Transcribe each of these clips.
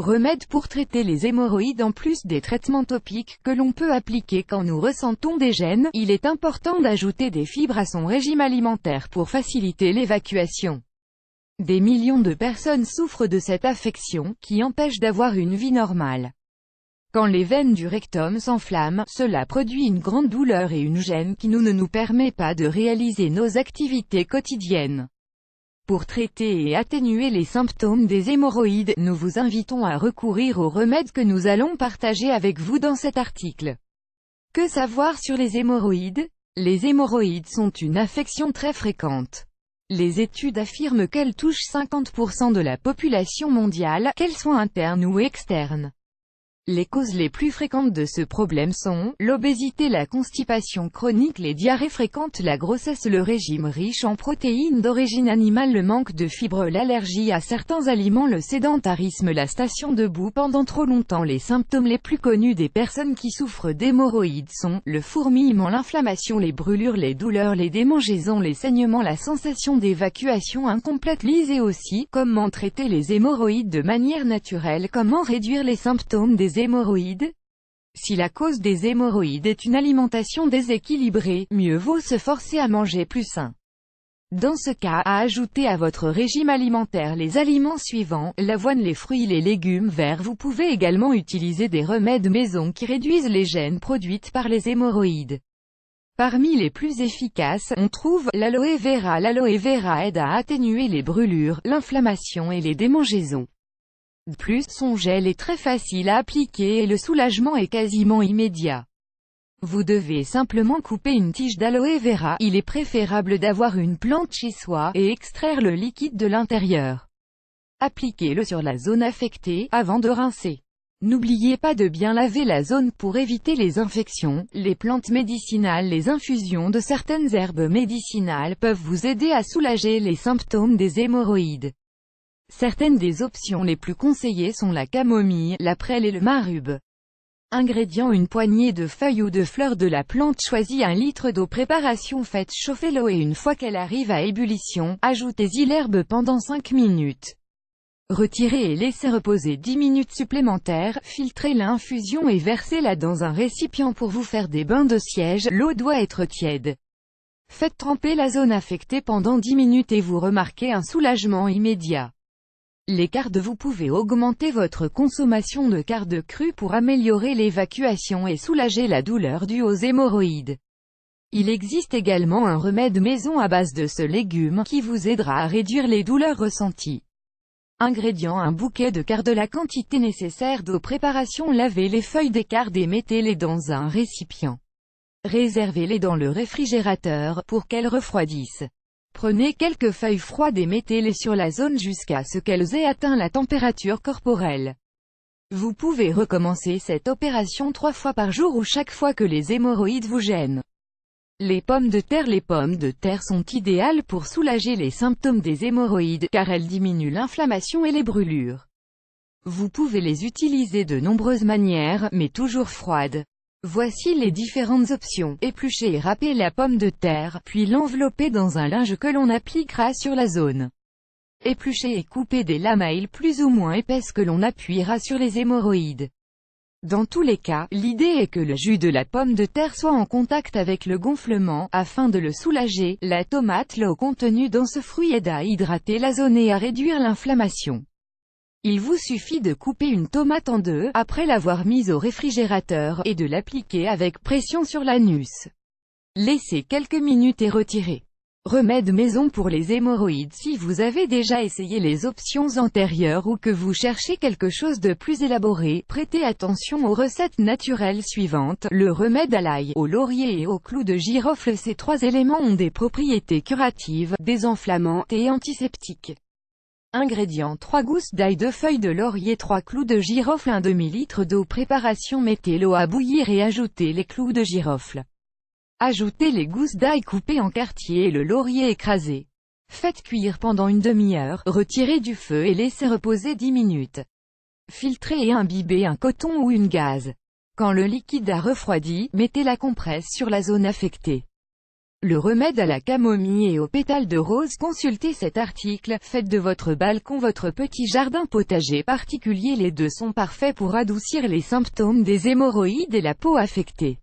Remède pour traiter les hémorroïdes. En plus des traitements topiques que l'on peut appliquer quand nous ressentons des gènes, il est important d'ajouter des fibres à son régime alimentaire pour faciliter l'évacuation. Des millions de personnes souffrent de cette affection, qui empêche d'avoir une vie normale. Quand les veines du rectum s'enflamment, cela produit une grande douleur et une gêne qui ne nous permet pas de réaliser nos activités quotidiennes. Pour traiter et atténuer les symptômes des hémorroïdes, nous vous invitons à recourir aux remèdes que nous allons partager avec vous dans cet article. Que savoir sur les hémorroïdes? Les hémorroïdes sont une affection très fréquente. Les études affirment qu'elles touchent 50% de la population mondiale, qu'elles soient internes ou externes. Les causes les plus fréquentes de ce problème sont l'obésité, la constipation chronique, les diarrhées fréquentes, la grossesse, le régime riche en protéines d'origine animale, le manque de fibres, l'allergie à certains aliments, le sédentarisme, la station debout pendant trop longtemps. Les symptômes les plus connus des personnes qui souffrent d'hémorroïdes sont le fourmillement, l'inflammation, les brûlures, les douleurs, les démangeaisons, les saignements, la sensation d'évacuation incomplète. Lisez aussi comment traiter les hémorroïdes de manière naturelle, comment réduire les symptômes des hémorroïdes. Si la cause des hémorroïdes est une alimentation déséquilibrée, mieux vaut se forcer à manger plus sain. Dans ce cas, à ajouter à votre régime alimentaire les aliments suivants: l'avoine, les fruits, les légumes verts. Vous pouvez également utiliser des remèdes maison qui réduisent les gènes produites par les hémorroïdes. Parmi les plus efficaces, on trouve l'aloe vera. L'aloe vera aide à atténuer les brûlures, l'inflammation et les démangeaisons. De plus, son gel est très facile à appliquer et le soulagement est quasiment immédiat. Vous devez simplement couper une tige d'aloe vera, il est préférable d'avoir une plante chez soi, et extraire le liquide de l'intérieur. Appliquez-le sur la zone affectée, avant de rincer. N'oubliez pas de bien laver la zone pour éviter les infections. Les plantes médicinales, les infusions de certaines herbes médicinales peuvent vous aider à soulager les symptômes des hémorroïdes. Certaines des options les plus conseillées sont la camomille, la prêle et le marube. Ingrédients: une poignée de feuilles ou de fleurs de la plante choisie, 1 litre d'eau. Préparation: faites chauffer l'eau et une fois qu'elle arrive à ébullition, ajoutez-y l'herbe pendant 5 minutes. Retirez et laissez reposer 10 minutes supplémentaires, filtrez l'infusion et versez-la dans un récipient pour vous faire des bains de siège. L'eau doit être tiède. Faites tremper la zone affectée pendant 10 minutes et vous remarquez un soulagement immédiat. Les cardes: vous pouvez augmenter votre consommation de cardes crues pour améliorer l'évacuation et soulager la douleur due aux hémorroïdes. Il existe également un remède maison à base de ce légume qui vous aidera à réduire les douleurs ressenties. Ingrédients: un bouquet de cardes, la quantité nécessaire d'eau. Préparation: lavez les feuilles des cardes et mettez-les dans un récipient. Réservez-les dans le réfrigérateur, pour qu'elles refroidissent. Prenez quelques feuilles froides et mettez-les sur la zone jusqu'à ce qu'elles aient atteint la température corporelle. Vous pouvez recommencer cette opération 3 fois par jour ou chaque fois que les hémorroïdes vous gênent. Les pommes de terre. Les pommes de terre sont idéales pour soulager les symptômes des hémorroïdes, car elles diminuent l'inflammation et les brûlures. Vous pouvez les utiliser de nombreuses manières, mais toujours froides. Voici les différentes options: éplucher et râper la pomme de terre, puis l'envelopper dans un linge que l'on appliquera sur la zone. Éplucher et couper des lamelles plus ou moins épaisses que l'on appuiera sur les hémorroïdes. Dans tous les cas, l'idée est que le jus de la pomme de terre soit en contact avec le gonflement, afin de le soulager. La tomate. L'eau contenue dans ce fruit aide à hydrater la zone et à réduire l'inflammation. Il vous suffit de couper une tomate en 2, après l'avoir mise au réfrigérateur, et de l'appliquer avec pression sur l'anus. Laissez quelques minutes et retirez. Remède maison pour les hémorroïdes. Si vous avez déjà essayé les options antérieures ou que vous cherchez quelque chose de plus élaboré, prêtez attention aux recettes naturelles suivantes: le remède à l'ail, au laurier et au clou de girofle. Ces 3 éléments ont des propriétés curatives, désenflammantes et antiseptiques. Ingrédients: 3 gousses d'ail, 2 feuilles de laurier, 3 clous de girofle, 1 demi-litre d'eau. Préparation: mettez l'eau à bouillir et ajoutez les clous de girofle. Ajoutez les gousses d'ail coupées en quartiers et le laurier écrasé. Faites cuire pendant une demi-heure, retirez du feu et laissez reposer 10 minutes. Filtrez et imbibez un coton ou une gaze. Quand le liquide a refroidi, mettez la compresse sur la zone affectée. Le remède à la camomille et aux pétales de rose. Consultez cet article. Faites de votre balcon votre petit jardin potager particulier. Les deux sont parfaits pour adoucir les symptômes des hémorroïdes et la peau affectée.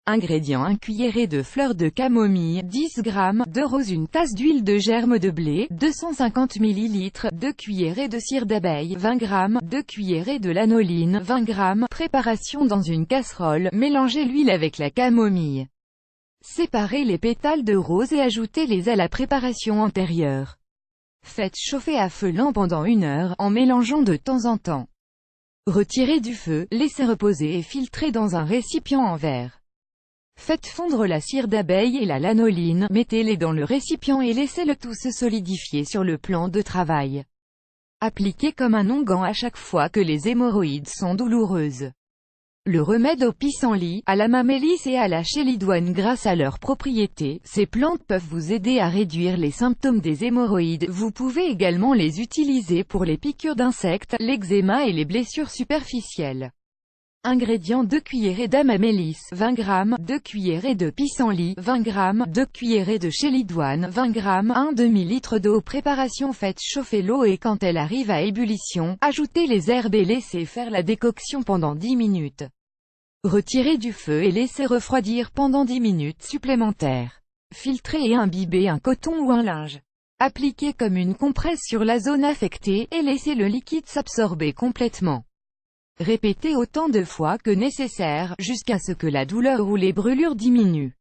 Ingrédients: 1 cuillerée de fleurs de camomille, 10 g de rose, une tasse d'huile de germe de blé, 250 ml, 2 cuillerées de cire d'abeille, 20 g, 2 cuillerées de lanoline, 20 g. Préparation: dans une casserole, mélangez l'huile avec la camomille. Séparez les pétales de rose et ajoutez-les à la préparation antérieure. Faites chauffer à feu lent pendant 1 heure, en mélangeant de temps en temps. Retirez du feu, laissez reposer et filtrez dans un récipient en verre. Faites fondre la cire d'abeille et la lanoline, mettez-les dans le récipient et laissez le tout se solidifier sur le plan de travail. Appliquez comme un onguent à chaque fois que les hémorroïdes sont douloureuses. Le remède au pissenlit, à la mamélis et à la chélidoine. Grâce à leurs propriétés, ces plantes peuvent vous aider à réduire les symptômes des hémorroïdes. Vous pouvez également les utiliser pour les piqûres d'insectes, l'eczéma et les blessures superficielles. Ingrédients: 2 cuillerées d'amamélis, 20 g, 2 cuillerées de pissenlit, 20 g, 2 cuillerées de chélidoine, 20 g, 1 demi-litre d'eau. Préparation: faites chauffer l'eau et quand elle arrive à ébullition, ajoutez les herbes et laissez faire la décoction pendant 10 minutes. Retirez du feu et laissez refroidir pendant 10 minutes supplémentaires. Filtrez et imbibez un coton ou un linge. Appliquez comme une compresse sur la zone affectée, et laissez le liquide s'absorber complètement. Répétez autant de fois que nécessaire, jusqu'à ce que la douleur ou les brûlures diminuent.